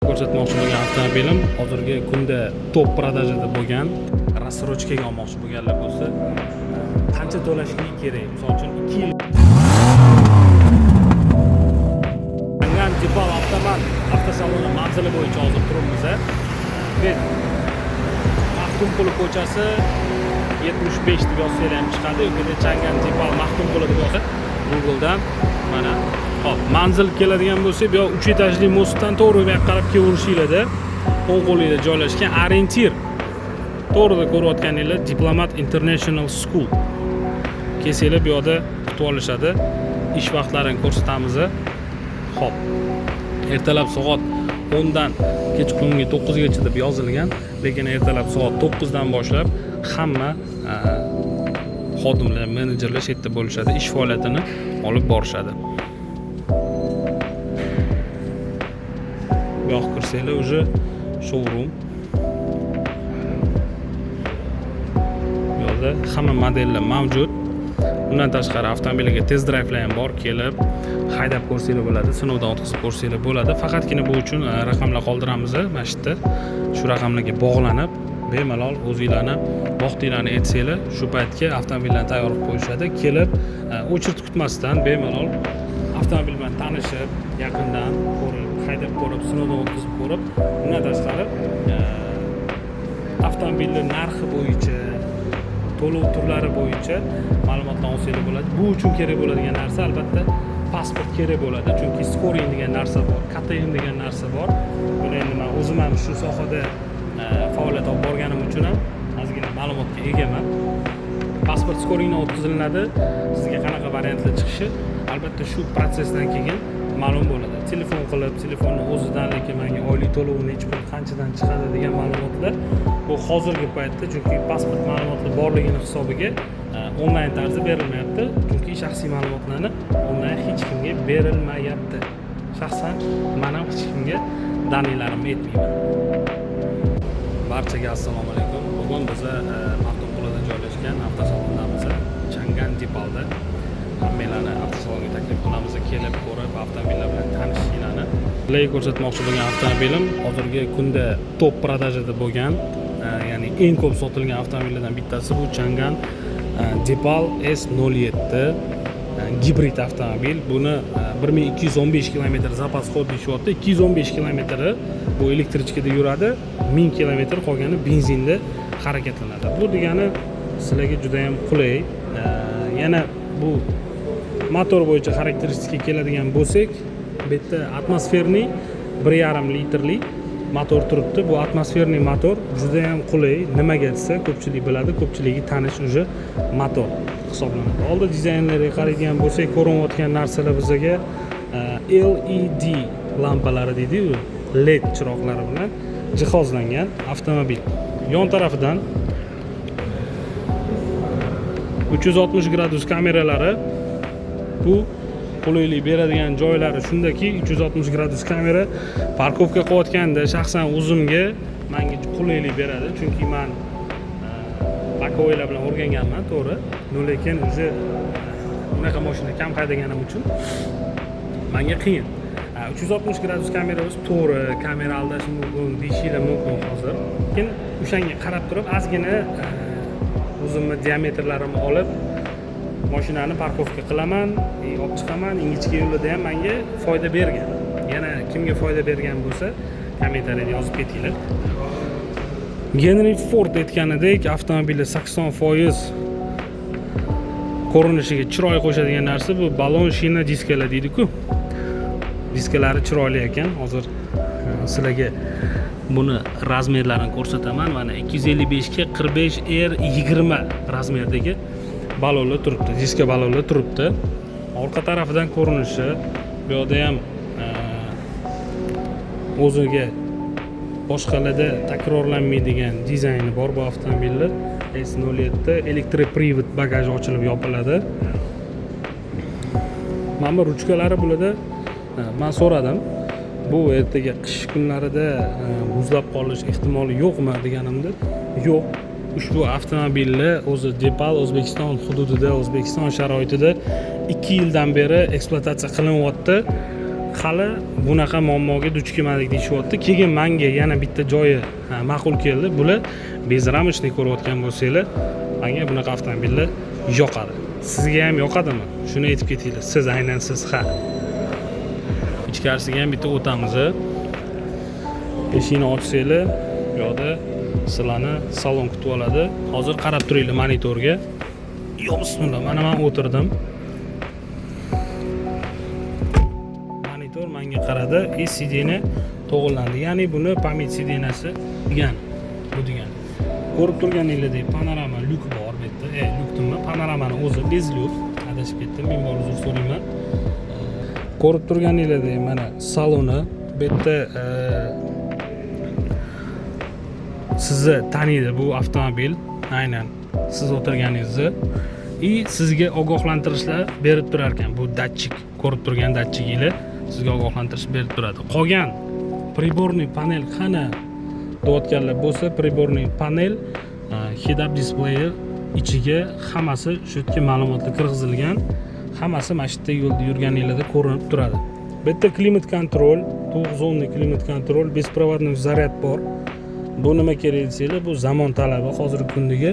Ko'rsatmoqchi bo'lgan avtomobilim hozirgi kunda top продажада bo'lgan. Рассрочкаga olmoqchi bo'lganlar bo'lsa, qancha to'lashligi kerak? Misol uchun 2 yil Depal avtomat avtosaloni manzili bo'yicha hozir turibmiz. Maxtumquli ko'chasi 75 deb yozsanglar ham chiqadi. Yo'qida Changan Depal Maxtumquli deb yozsa Google'dan mana hop manzil keladigan bo'lsa, bu 3 etajli mostdan to'g'ri bu yoqqa qarab kelaverishinglarda o'ng qo'lingizda joylashgan orientir. To'g'rida ko'rayotganinglar Diplomat International School. Kelsanglar bu yerda kutib olishadi. Ish vaqtlarini ko'rsatamiz. Hop. Ertalab soat 10 dan kechqurungi 9 gacha deb yozilgan, lekin ertalab soat 9 dan boshlab hamma xodimlar, menejerlar shu yerda bo'lishadi, ish faoliyatini olib borishadi. Bu yoqqa kirsanglar уже showroom. Bu yerda hamma modellar mavjud. Bundan tashqari avtomobilga test drayvlar ham bor, kelib haydab ko'rsanglar bo'ladi, sinovdan o'tkazib ko'rsanglar bo'ladi. Faqatgina bu uchun raqamlar qoldiramiz mana shu yerda. Shu raqamlarga bog'lanib, bemalol o'zingizlarni vaqtinglarni aytsanglar, shu paytga avtomobillarni tayyor qilib qo'yishadi. Kelib, o'chirib kutmasdan bemalol avtomobil bilan tanishib, yaqindan ko'rib, haydab ko'rib, sinovdan o'tkazib ko'rib, bundan tashqari avtomobilning narxi bo'yicha, to'lov turlari bo'yicha ma'lumotlar olsanglar bo'ladi. Bu uchun kerak bo'ladigan narsa albatta pasport kerak bo'ladi, chunki scoring degan narsa bor, KTM degan narsa bor. Buni endi men o'zim ham shu sohada faoliyat olib borganim uchun ham ozgina ma'lumotga egaman. Pasport scoringdan o'tkazilinadi. Sizga qanaqa variantlar chiqishi albatta shu prosesdan keyin ma'lum bo'ladi. Telefon qilib, telefonni o'zidan lekin menga oylik to'lovi necha pul, qanchadan chiqadi degan ma'lumotlar bu hozirgi paytda, chunki pasport ma'lumotlar borligini hisobiga onlayn tarzda berilmayapti. Chunki shaxsiy ma'lumotlarni onlayn hech kimga berilmayapti. Shaxsan men ham hech kimga daniylarimni aytmayman. Barchaga assalomu alaykum. Bugun biz Maxtumqulida joylashgan avtosalondamiz, Changan Depalda. Hammalarni avtosalonga taklif qilamiz, kelib ko'rib, avtomobillar bilan tanishinglarni. Sizlarga ko'rsatmoqchi bo'lgan avtomobilim hozirgi kunda top продажада bo'lgan, ya'ni eng ko'p sotilgan avtomobillardan bittasi bu Changan Depal S07 gibrid avtomobil. Buni 1215 km zapas xod deyapti. 215 km bu elektrichkada yuradi, 1000 km qolgani benzinda harakatlanadi. Bu degani sizlarga juda ham qulay. Yana bu motor bo'yicha xarakteristika keladigan bo'lsak, bu yerda atmosferniy 1,5 litrli motor turibdi. Bu atmosferniy motor juda ham qulay. Nimaga desa, ko'pchilik biladi, ko'pchiligi tanish уже motor hisoblanadi. Oldi dizaynlariga qaraydigan bo'lsak, ko'rinayotgan narsalar bizga LED lampalari deydi-ku, LED chiroqlari bilan jihozlangan avtomobil. Yon tarafidan 360 gradus kameralari, bu qulaylik beradigan joylari shundaki, 360 gradus kamera parkovka qilayotganda shaxsan o'zimga menga qulaylik beradi, chunki men pakovoylar bilan o'rganganman, to'g'ri. Lekin o'zi unaqa mashina kam haydaganim uchun menga qiyin. 360 gradus kamera o'zi to'g'ri, kamera aldashi mumkin, deyishinglar mumkin hozir. Lekin o'shanga qarab turib, ozgina o'zimni diametrlarimni olib mashinani parkovka qilaman, olib chiqaman. Ingichka yo'lda ham menga foyda bergan. Yana kimga foyda bergan bo'lsa, kommentariyada yozib ketinglar. Henry Ford aytganidek, avtomobilda 80% ko'rinishiga chiroy qo'shadigan narsa bu balon shina diskalar deydi-ku. Diskalari chiroyli ekan. Hozir sizlarga buni razmerlarini ko'rsataman. Mana 255 ga 45 R20 razmerdagi balonlar turibdi, diska balonlar turibdi. Orqa tarafidan ko'rinishi, bu yerda ham o'ziga boshqalarda takrorlanmaydigan dizayni bor bu avtomobillar. S07 elektroprivat bagaj ochilib yopiladi. Mana bu ruchkalari bo'ladi. Men so'radim, bu ertaga qish kunlarida muzlab qolish ehtimoli yo'qmi deganimda, yo'q. Ushbu avtomobillar o'zi Depal O'zbekiston hududida, O'zbekiston sharoitida 2 yildan beri ekspluatatsiya qilinyapti. hali bunaqa muammoga duch kelmadik deyishyapti. Keyin menga yana bitta joyi ma'qul keldi. Bular bezramishni ko'rayotgan bo'lsanglar, menga bunaqa avtomobillar yoqadi. Sizga ham yoqadimi? Shuni aytib ketinglar. Siz aynan siz ichkarisiga ham bitta o'tamiz. Eshikni ochsanglar, bu yoqda sizlarni salon kutib oladi. Hozir qarab turinglar monitorga. Yo bismillah, mana men o'tirdim. Monitor menga qaradi, sidena to'g'rilandi. Ya'ni buni pamyat sidenasi degan. Bu degan. Ko'rib turganingizdek panorama lyuk bor bu yerda. Lyukdimi? Panoramani o'zi bezlyuk. Adashib ketdim, men bor uzr so'rayman. Ko'rib turganingizdek mana saloni bu yerda sizni taniydi bu avtomobil. Aynan siz o'tirganingizni sizga ogohlantirishlar berib turar ekan. Bu datchik, ko'rib turgan datchiginglar sizga ogohlantirish berib turadi. Qolgan приборный panel qana deyotganlar bo'lsa, приборный panel head up display ichiga hammasi shu yerga ma'lumotlar kirgizilgan. Hammasi mana shu yerda yo'lda yurganingizda ko'rinib turadi. Bu yerda klimat kontrol, 9 zonli klimat kontrol, беспроводной zaryad bor. Bu nima kerak desanglar, bu zamon talabi hozirgi kundagi.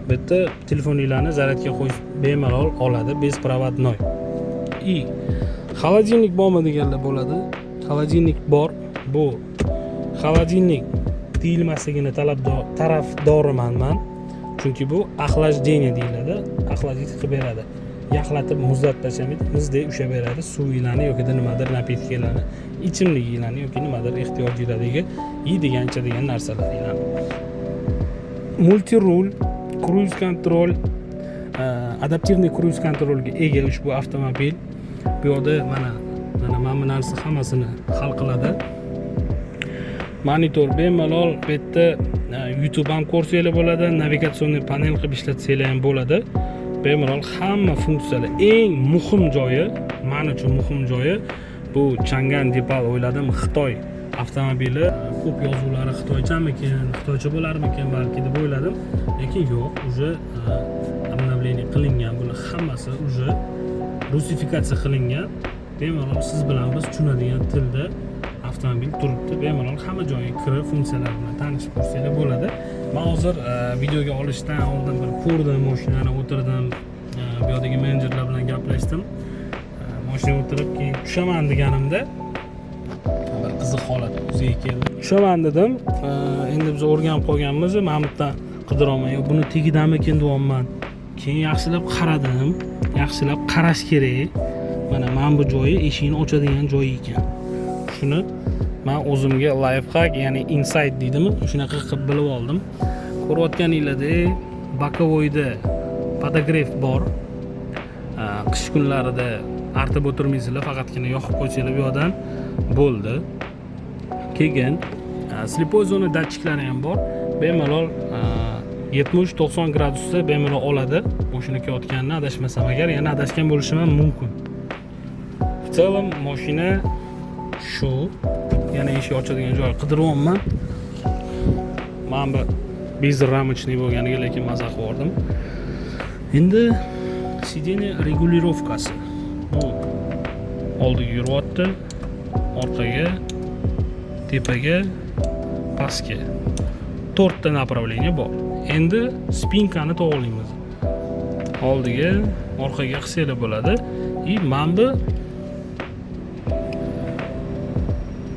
Bu yerda telefoninglarni zaryadga qo'yish bemalol oladi, беспроводной. Холодильник bormi deganlar bo'ladi. Холодильник bor. Bu холодильник deyilmasligini tarafdoriman men. Chunki bu охлаждение deyiladi. Охладить qilib beradi. Yaxlatib muzlatib tashlamaydi, muzdek ushlab beradi. Suvinglarni yoki nimadir napitklarni, ichimliklarni yoki nimadir ehtiyojingizga yeydigan, ichadigan narsalar. Multi rul, cruise control, adaptivniy cruise controlga ega ushbu avtomobil. Bu yerda mana bu narsa hammasini hal qiladi. Monitor bemalol bu yerda YouTube ham ko'rsanglar bo'ladi, navigatsion panel qilib ishlatsanglar ham bo'ladi. Bemalol hamma funksiyalar. Eng muhim joyi, men uchun muhim joyi bu Chang'an Deepal o'yladim. Xitoy avtomobili, ko'p yozuvlari xitoychamikin, xitoycha bo'larmikin balki deb o'yladim. Lekin yo'q, уже обновление qilingan. Bular hammasi уже rusifikatsiya qilingan. Bemalol siz bilan biz tushunadigan tilda avtomobil turibdi. Bemalol hamma joyiga kirib funksiyalar bilan tanishib ko'rsanglar bo'ladi. Men hozir videoga olishdan oldin bir ko'rdim, mashinani o'tirdim, bu yerdagi menejerlar bilan gaplashdim. Mashinaga o'tirib keyin tushaman deganimda bir qiziq holat yuzaga keldi. Tushaman dedim. Endi biz o'rganib qolganmiz, men bu yerdan qidirolmay, buni tegidamikin deyapman. Keyin yaxshilab qaradim. Yaxshilab qarash kerak. Mana bu joyi eshikni ochadigan joyi ekan. Shuni men o'zimga life hack, ya'ni insight deydimi, shunaqa qilib bilib oldim. Ko'rayotganingizdek, bokovoyda podogref bor. Qish kunlarida artib o'tirmaysizlar, faqatgina yoqib qo'ysanglar bu yerdan bo'ldi. Keyin slipoy zona datchiklari ham bor. Bemalol 70-90 gradusda bemalol oladi. Mashina ketayotganini adashmasam agar, yana adashgan bo'lishim ham mumkin. В целом mashina shu, yana eshik ochadigan joy qidiryapman. Men bu bezramishniy bo'lganiga lekin maza qildim. Endi sideniya regulirovkasi. Bu oldiga yuryapti, orqaga, tepaga, pastga. 4 ta направление bor. Endi spinkani to'g'rilaymiz. Oldiga, orqaga qilsanglar bo'ladi. Men bu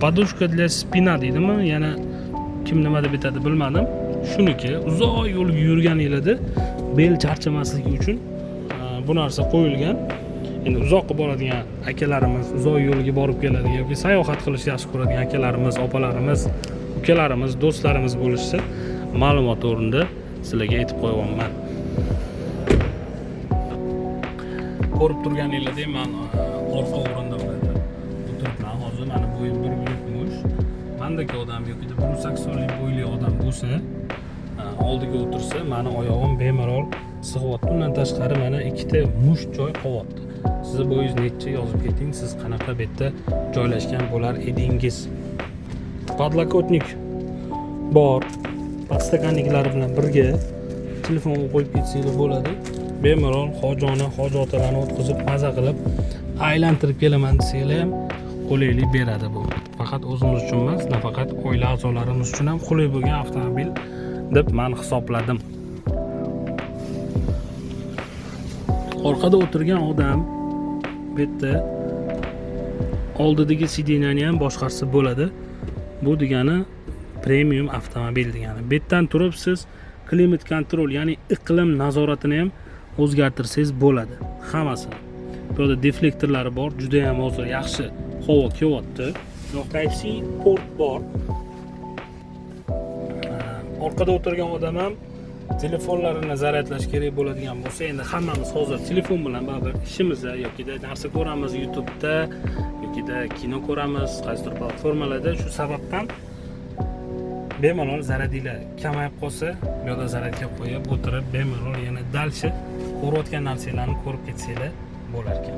подушка для спина deydimi? Yana kim nima deb aytadi bilmadim. Shuniki uzoq yo'lga yurganingizda bel charchamasligi uchun bu narsa qo'yilgan. Endi uzoqqa boradigan akalarimiz, uzoq yo'lga borib keladi yoki sayohat qilishni yaxshi ko'radigan akalarimiz, opalarimiz, ukalarimiz, do'stlarimiz bo'lishsa, ma'lumot o'rnida sizlarga aytib qo'yaman. Ko'rib turganingizdek, men orqa o'rindiqda o'tiribman. Hozir meni bo'yim 1.70. Mendagi odam yoki 180lik bo'yli odam bo'lsa, oldiga o'tirsa, meni oyog'im bemalol sig'yapti. Undan tashqari mana ikkita musht joy qolyapti. Sizni bo'yingiz necha yozib keting, siz qanaqa bu yerda joylashgan bo'lar edingiz. Podlokotnik bor. Podstakanniklari bilan birga telefonni qo'yib ketsanglar bo'ladi. Bemalol hojona, hojotalarni o'tkazib, maza qilib aylantirib kelaman desanglar ham qulaylik beradi bu. Faqat o'zimiz uchun emas, nafaqat oila a'zolarimiz uchun ham qulay bo'lgan avtomobil deb men hisobladim. Orqada o'tirgan odam bu yerda oldidagi sideniyani ham boshqarsa bo'ladi. Bu degani premium avtomobil degani. Bu yerdan turib siz klimat kontrol, ya'ni iqlim nazoratini ham o'zgartirsangiz bo'ladi. Hammasini. Bu yerda deflektorlari bor, juda ham hozir yaxshi havo kelyapti. Type-C port bor. Orqada o'tirgan odam ham telefonlarini zaryadlash kerak bo'ladigan bo'lsa, endi hammamiz hozir telefon bilan baribir ishimizda yokida narsa ko'ramiz YouTube'da yokida kino ko'ramiz, qaysidir platformalarda. Shu sababdan bemalol zaryadinglar kamayib qolsa, bu yerda zaryadga qo'yib o'tirib bemalol yana dalchi ko'rayotgan narsalarni ko'rib ketsanglar bo'lar ekan.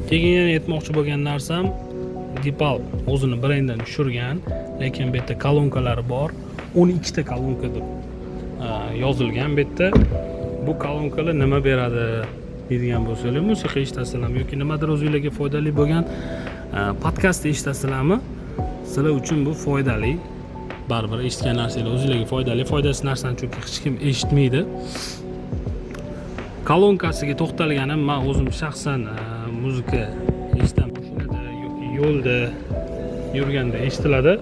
Keyin yana aytmoqchi bo'lgan narsam, Dipal o'zini brendidan tushirgan, lekin bu yerda kolonkalari bor. 12 ta kolonka deb yozilgan. Bu yerda bu kolonkalar nima beradi deydigan bo'lsangiz, musiqa eshitasizlarmi yoki nimadir o'zingizlarga foydali bo'lgan podkast eshitasizlarmi? Sizlar uchun bu foydali. Baribir eshitgan narsalar o'zingizlarga foydali. Foydasiz narsani chunki hech kim eshitmaydi. Kolonkasiga to'xtalganim, men o'zim shaxsan muzika eshitaman. Mashinada yoki yo'lda yurganda eshitiladi.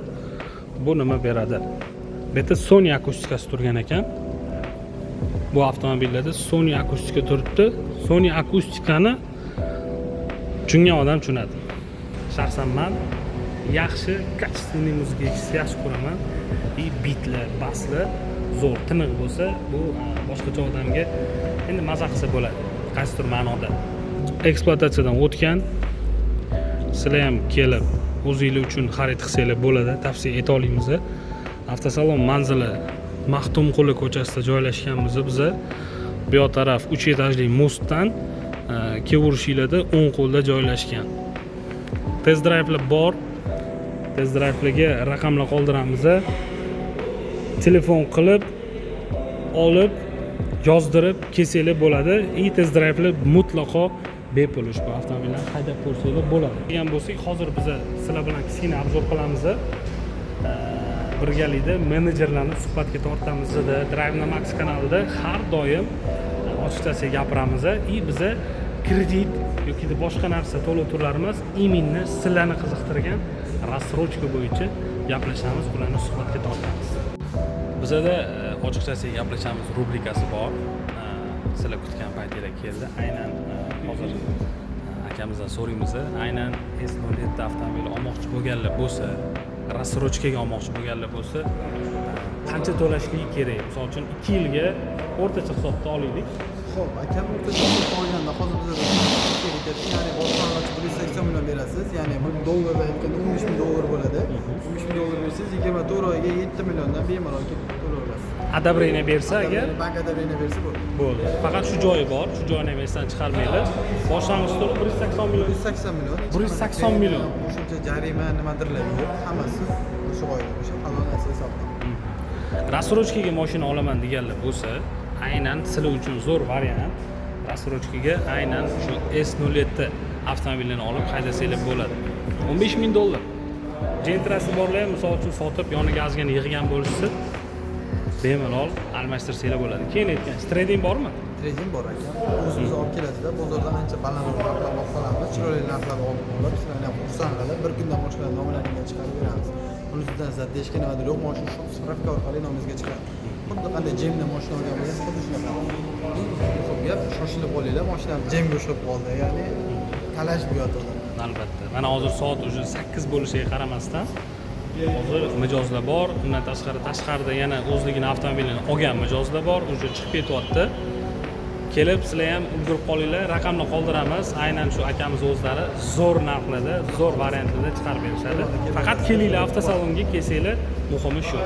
Bu nima beradi? Bu yerda Sony akustikasi turgan ekan. Bu avtomobillarda Sony akustika turibdi. Sony akustikani tushungan odam tushunadi. Shaxsan men yaxshi kачественный muzika eshitishni yaxshi ko'raman. Bitlar, baslar zo'r, tiniq bo'lsa, bu boshqacha odamga endi maza qilsa bo'ladi. Qaysidir ma'noda ekspluatatsiyadan o'tgan. Sizlar ham kelib o'zingizlar uchun xarid qilsanglar bo'ladi, tavsiya eta olamiz. Avtosalon manzili Maxtumquli ko'chasida joylashganmiz biz. Bu yoq taraf 3 etajli mostdan kelavurishinglarda o'ng qo'lda joylashgan. Test drive'lar bor. Test drive'larga raqamlar qoldiramiz. Telefon qilib, olib, yozdirib kelsanglar bo'ladi. Test drive'lar mutlaqo bepul ushbu avtomobillarni haydab ko'rsanglar bo'ladi. Degan bo'lsak, hozir biz sizlar bilan kichkina obzor qilamiz. Birgalikda menejerlarni suhbatga tortamiz dedi. Drive na Max kanalida har doim ochiqchasi gapiramiz. Biza kredit yoki boshqa narsa to'lov turlarimiz imminni sizlarni qiziqtirgan rassrochka bo'yicha gaplashamiz, ularni suhbatga tortamiz. Bizada ochiqchasi gaplashamiz rubrikasi bor. Sizlar kutgan paytingizda keldi. Aynan hozir akamizdan so'raymiz. Aynan S07 avtomobil olmoqchi bo'lganlar bo'lsa, rassrochkaga olmoqchi bo'lganlar bo'lsa, qancha to'lashligi kerak? Misol uchun 2 yilga o'rtacha hisobda olaylik. Xo'p, akam o'rtacha hisobda olganda hozir bizda ya'ni bojxona 180 million berasiz. Ya'ni bu dollarda aytganda 15 ming dollar bo'ladi. 15 ming dollar bersangiz 24 oyga 7 milliondan bemalol to'lab olasiz. Adabreni bersa agar, bank adabreni bersa bo'ldi. Faqat shu joyi bor, shu joyni ham esdan chiqarmaylik. Boshlang'ich to'lov 180 million. 180 million. 180 million. Qo'shimcha jarima nimadirlar yo'q. Hammasi shu g'oya, o'sha halol narsa hisoblanadi. Rassrochkaga mashina olaman deganlar bo'lsa, aynan sizlar uchun zo'r variant. Rassrochkaga aynan shu S07 avtomobilni olib haydasanglar bo'ladi. 15 ming dollar. Gentrasi borlar ham misol uchun sotib yoniga ozgina yig'gan bo'lishsa, bemalol almashtirsanglar bo'ladi. Keyin aytgan, trading bormi? Trading bor aka. O'zimiz olib kelasizlar, bozordan ancha balandroq narxlar olib qolamiz. Chiroyli narxlar olib qolib, sizlarni ham xursand qilib, bir kunda mashinalarni nomlaringizga chiqarib beramiz. Uni sizdan zaddeshga nimadir yo'q, mashina shu spravka orqali nomingizga chiqadi. Xuddi qanday jemda mashina olgan bo'lsangiz, xuddi shunaqa. Xo'p, gap shoshilib olinglar, mashinam jemga o'xshab qoldi. Ya'ni talash bu yoqda. Albatta. Mana hozir soat уже 8 bo'lishiga qaramasdan hozir mijozlar bor. Undan tashqarida yana o'zligini avtomobilini olgan mijozlar bor. Уже chiqib ketyapti. Kelib sizlar ham ulgurib qolinglar. Raqamni qoldiramiz. Aynan shu akamiz o'zlari zo'r narxlarda, zo'r variantlarda chiqarib berishadi. Faqat kelinglar avtosalonga, kelsanglar, muhimi shu.